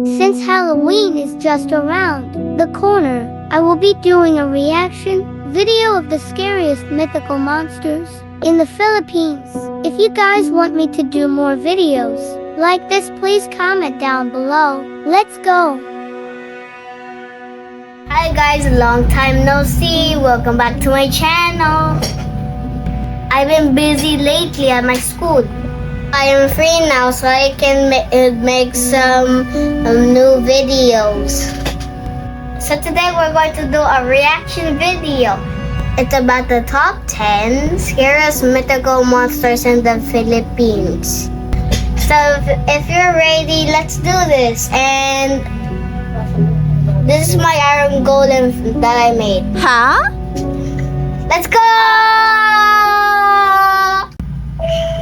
Since Halloween is just around the corner, I will be doing a reaction video of the scariest mythical monsters in the Philippines. If you guys want me to do more videos like this, please comment down below. Let's go! Hi guys, long time no see. Welcome back to my channel. I've been busy lately at my school. I am free now, so I can make some new videos. So today we're going to do a reaction video. It's about the top 10 scariest mythical monsters in the Philippines. So if you're ready, let's do this. And this is my iron golem that I made. Huh? Let's go!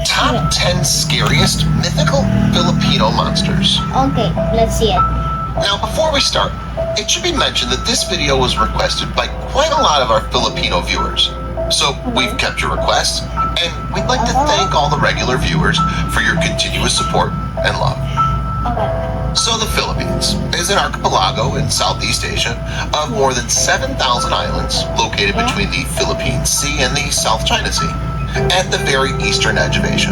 Top 10 scariest mythical Filipino monsters. Okay, let's see it. Now, before we start, it should be mentioned that this video was requested by quite a lot of our Filipino viewers. So we've kept your requests, and we'd like to thank all the regular viewers for your continuous support and love. So the Philippines is an archipelago in Southeast Asia of more than 7,000 islands located between the Philippine Sea and the South China Sea, at the very eastern edge of Asia.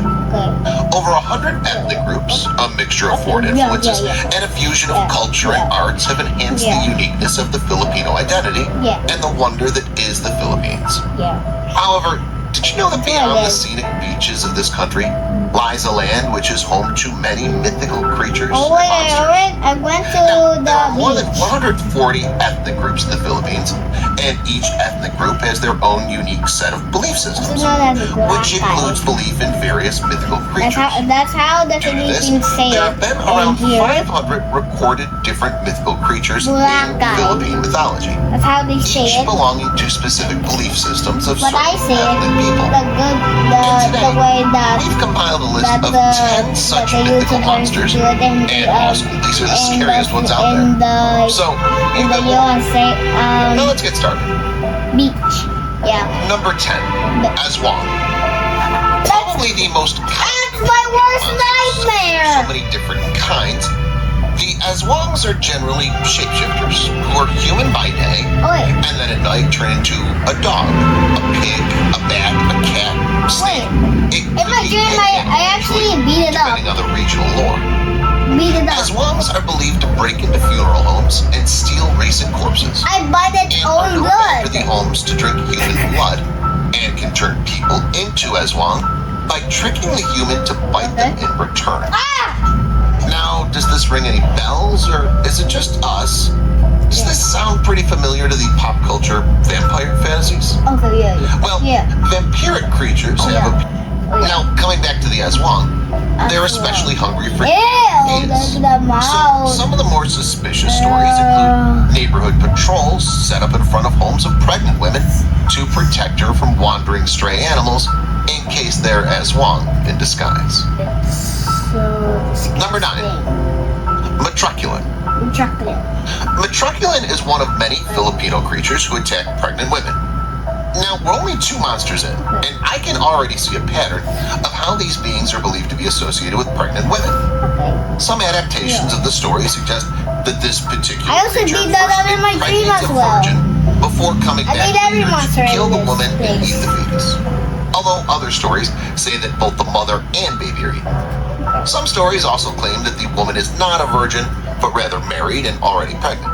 Over 100 ethnic groups, a mixture of foreign influences, and a fusion of culture and arts have enhanced the uniqueness of the Filipino identity and the wonder that is the Philippines. However, did you know that beyond the scenic beaches of this country lies a land which is home to many mythical creatures and monsters? I went to There are more than 140 ethnic groups in the Philippines, and each ethnic group has their own unique set of belief systems, which includes belief in various mythical creatures. That's how the Due to this, Philippines say there it. have been around 500 recorded different mythical creatures in Philippine mythology, That's how they say each it. belonging to specific belief systems of But I certain say it, ethnic people. the way that We've compiled a list that of the 10 such that the mythical YouTubers monsters, do it and also these are the scariest ones out there. So, in the now USA let's get started. beach. Yeah. Number 10, Aswang. Probably the most That's my worst so nightmare. many different kinds. The Aswangs are generally shapeshifters who are human by day, Wait. and then at night turn into a dog, a pig, a bat, a cat, snake. It In could my be dream, anything, I actually beat it up. depending on the regional lore. Beat it up. Aswangs are believed to break into funeral homes and steal recent corpses, I bite its and own are known for the blood. homes to drink human blood, and can turn people into Aswang by tricking the human to bite them in return. Ah! Now, does this ring any bells, or is it just us? Does this sound pretty familiar to the pop culture vampire fantasies? Okay, yeah. Well, vampiric creatures have a... Now, coming back to the Aswang, they're especially hungry for Ew, kids. look at the So, mouth. some of the more suspicious stories include neighborhood patrols set up in front of homes of pregnant women to protect her from wandering stray animals in case they're Aswang in disguise. Number 9, Metroculin. Metroculin is one of many Filipino creatures who attack pregnant women. Now, we're only 2 monsters in, and I can already see a pattern of how these beings are believed to be associated with pregnant women. Some adaptations of the story suggest that this particular I also creature beat that up in my dream as impregnates a well. virgin before coming I back beat every later monster to kill in the this woman and place. eat the fetus. Although other stories say that both the mother and baby are eaten. Some stories also claim that the woman is not a virgin, but rather married and already pregnant.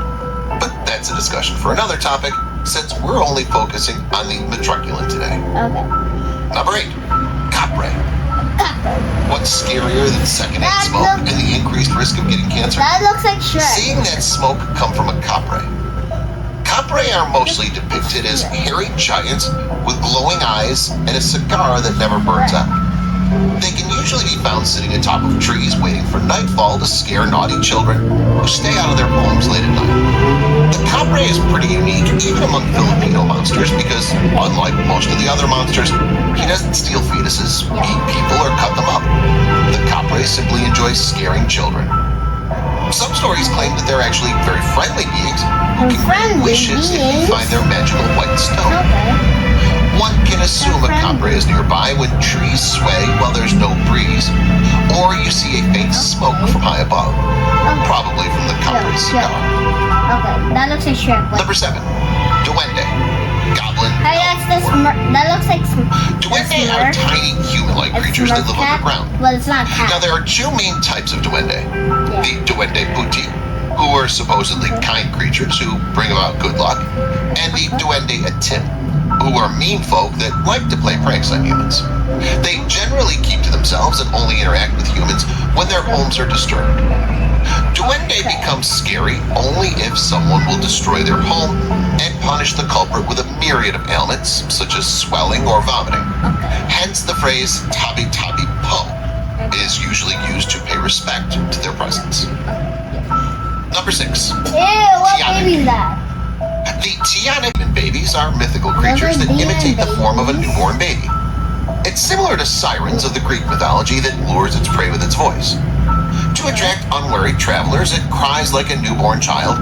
But that's a discussion for another topic, since we're only focusing on the Metroculin today. Okay. Number 8, Capre. What's scarier than secondhand That smoke looks- and the increased risk of getting cancer? That looks like Shrek. Seeing that smoke come from a Capre. Capre are mostly depicted as hairy giants with glowing eyes and a cigar that never burns out. They can usually be found sitting atop of trees waiting for nightfall to scare naughty children who stay out of their homes late at night. The Capre is pretty unique even among Filipino monsters because, unlike most of the other monsters, he doesn't steal fetuses, eat people, or cut them up. The Capre simply enjoys scaring children. Some stories claim that they're actually very friendly beings who can grant wishes if you find their magical white stone. One can assume a Capre is nearby when trees sway while there's no breeze, or you see a faint smoke from high above, probably from Shrek. Okay, that looks like Shrek. Number 7, Duende, goblin. Hey, that's the that looks like Duende are tiny human-like creatures that live underground. Well, it's not cat. Now, there are 2 main types of Duende. The Duende Puti, who are supposedly kind creatures who bring about good luck, and the Duende Atim, who are mean folk that like to play pranks on humans. They generally keep to themselves and only interact with humans when their homes are disturbed. Duende becomes scary only if someone will destroy their home and punish the culprit with a myriad of ailments, such as swelling or vomiting. Hence the phrase tabi tabi po is usually used to pay respect to their presence. Number 6. Ew, what baby is that? The Tianic babies are mythical creatures that imitate the form of a newborn baby. It's similar to sirens of the Greek mythology that lures its prey with its voice. To attract unwary travelers, it cries like a newborn child,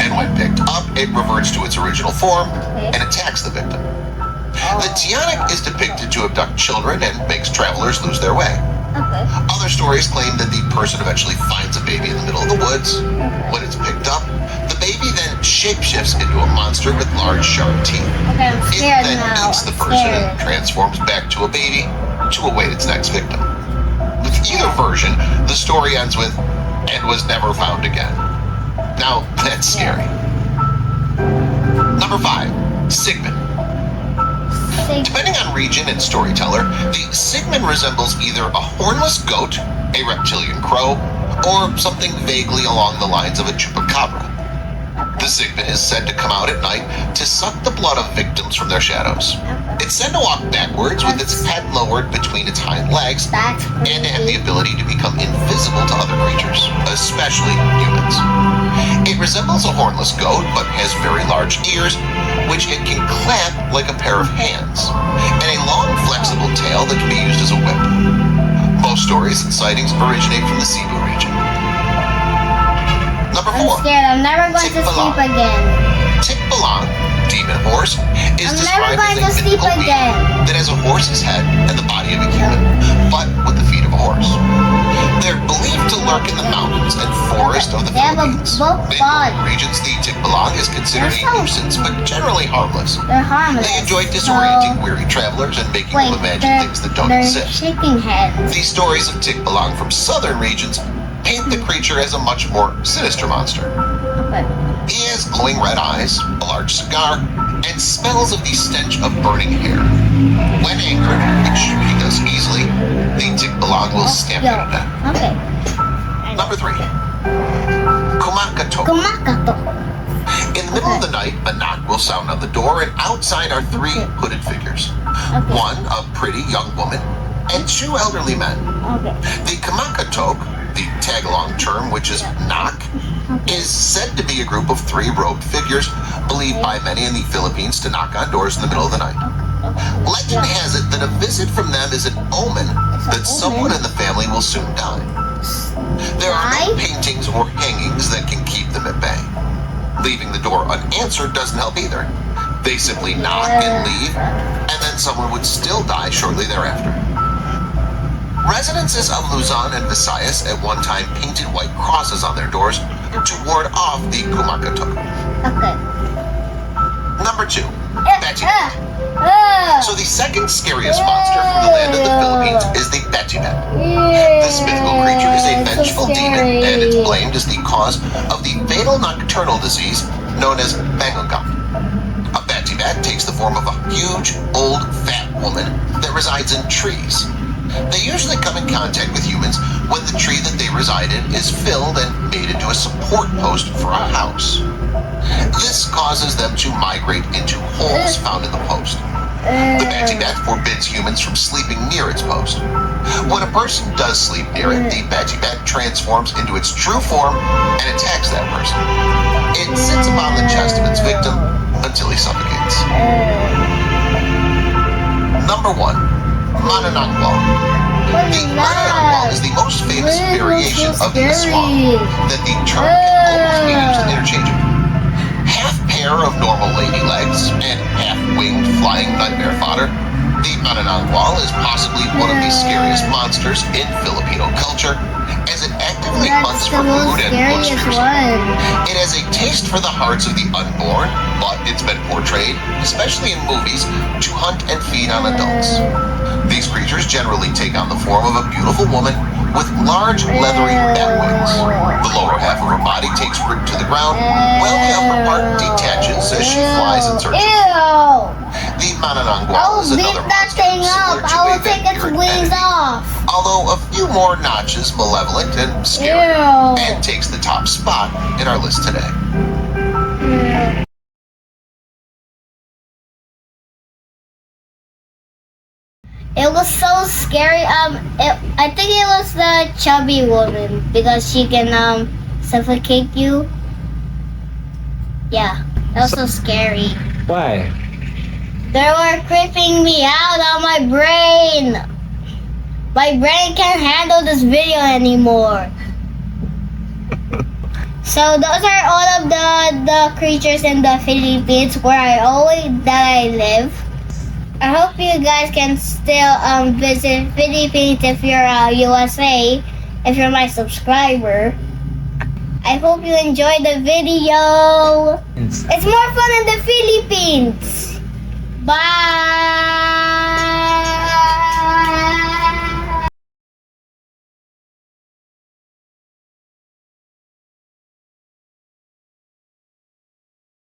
and when picked up, it reverts to its original form and attacks the victim. The Tianic is depicted to abduct children and makes travelers lose their way. Other stories claim that the person eventually finds a baby in the middle of the woods. When it's picked up, the baby then shapeshifts into a monster with large, sharp teeth. Okay, I'm It scared then now. eats the person and transforms back to a baby to await its next victim. With either version, the story ends with, "and was never found again." Now, that's scary. Number 5, Sigmund. Depending on region and storyteller, the Sigmund resembles either a hornless goat, a reptilian crow, or something vaguely along the lines of a chupacabra. The Sigmund is said to come out at night to suck the blood of victims from their shadows. It's said to walk backwards with its head lowered between its hind legs, That's and to have the ability to become invisible to other creatures, especially humans. It resembles a hornless goat, but has very large ears, which it can clamp like a pair of hands, and a long, flexible tail that can be used as a whip. Most stories and sightings originate from the Cebu region. Number 4. I'm scared. I'm never going to sleep again. Tikbalang, demon horse, is I'm never described going as to a sleep mythical being again. that has a horse's head and the body of a human, but with the feet of a horse. They're believed to lurk in the mountains and forest of the They have a Philippines. book In body. rural regions, the Tikbalang is considered a nuisance, but generally harmless. They're harmless. They enjoy disorienting weary travelers and making them imagine things that don't they're exist. shaking heads. These stories of Tikbalang from southern regions paint the creature as a much more sinister monster. Okay. He has glowing red eyes, a large cigar, and smells of the stench of burning hair. When angered, which he does easily, the Tikbalang will stamp you to death. Okay. Number 3. Kumakato. Kumakato. In the middle of the night, a knock will sound on the door, and outside are 3 hooded figures. Okay. One, a pretty young woman, and 2 elderly men. Okay. The Kumakatok, the tag-along term, which is knock, is said to be a group of 3 robed figures believed by many in the Philippines to knock on doors in the middle of the night. Legend has it that a visit from them is an omen that someone in the family will soon die. There are no paintings or hangings that can keep them at bay. Leaving the door unanswered doesn't help either. They simply knock and leave, and then someone would still die shortly thereafter. Residences of Luzon and Visayas at one time painted white crosses on their doors to ward off the Kumakatok. Okay. Number 2, Betty. Ah. So the second scariest monster from the land of the Philippines is the Betty Bat. This mythical creature is a vengeful demon, and it's blamed as the cause of the fatal nocturnal disease known as Bangogam. A Betty Bat takes the form of a huge, old, fat woman that resides in trees. They usually come in contact with humans when the tree that they reside in is filled and made into a support post for a house. This causes them to migrate into holes found in the post. The Betty Bat forbids humans from sleeping near its post. When a person does sleep near it, the Betty Bat transforms into its true form and attacks that person. It sits upon the chest of its victim until he suffocates. Number 1. Mananangwal. The Mananangwal is the most famous variation of the aswang that the term can almost be used interchangeably. Half pair of normal lady legs and half-winged flying nightmare fodder, the Mananangwal is possibly one of the scariest monsters in Filipino culture as it actively hunts That's for the most food and looks scariest fearsome. one. It has a taste for the hearts of the unborn, but it's been portrayed, especially in movies, to hunt and feed on adults. These creatures generally take on the form of a beautiful woman with large leathery bat wings. The lower half of her body takes root to the ground, while the upper part detaches as she flies in search of food. Ew! The Manananggal I'll is beat another that monster thing similar up. to I a will take its vampiric wings entity, off. although a few more notches malevolent and scary, Ew. and takes the top spot in our list today. It was so scary. I think it was the chubby woman because she can suffocate you. Yeah, that was so scary. Why? They were creeping me out on my brain. My brain can't handle this video anymore. So those are all of the creatures in the Philippines where I live. I hope you guys can still visit Philippines if you're USA, if you're my subscriber. I hope you enjoyed the video. It's more fun in the Philippines. Bye.